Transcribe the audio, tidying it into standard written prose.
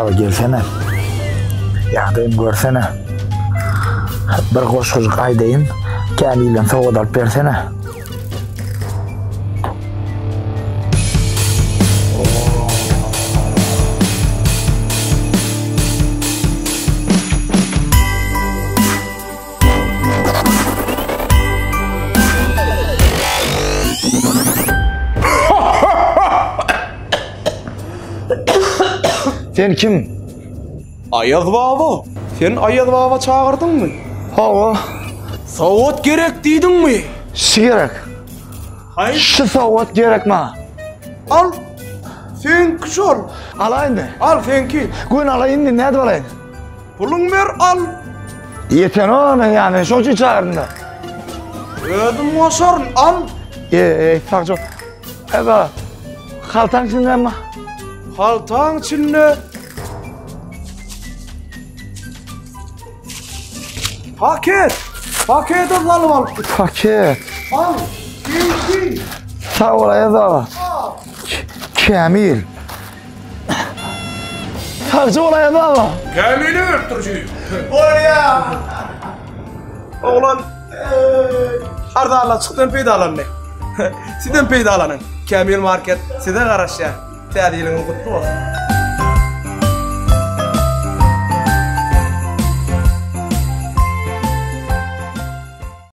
Edalı gelsene. Yağdayım görsene. Bir koşkucuk aydayım. Kamil'den soğuk alıp versene. Sen kim? Ayaz baba. Sen Ayaz baba çağırdın mı? Hava. Soğut gerek diydin mi? Şu gerek. Hayır. Şu soğuk gerek mi? Al. Sen kış ol. Alayın da. Al senki. Gün alayın da ne alayın? Pulun ver al. Yeten onu yani şu için çağırdın da. Ödüm vasarın al. Sakçı. Evet. Kaltan içinde mi? Haltan içinde. Paket. Paket alalım al. Paket. Al. Senki. Sağ ol Edalı. Kamil. Sakçı ol Edalı. Kamil'i öldürücü. Oraya. Oğlan. Arda Allah çıktın peydalan ne? Sizden peydalanın. Kamil market. Sizden araşya. Tədiyilinin kutlu olsun.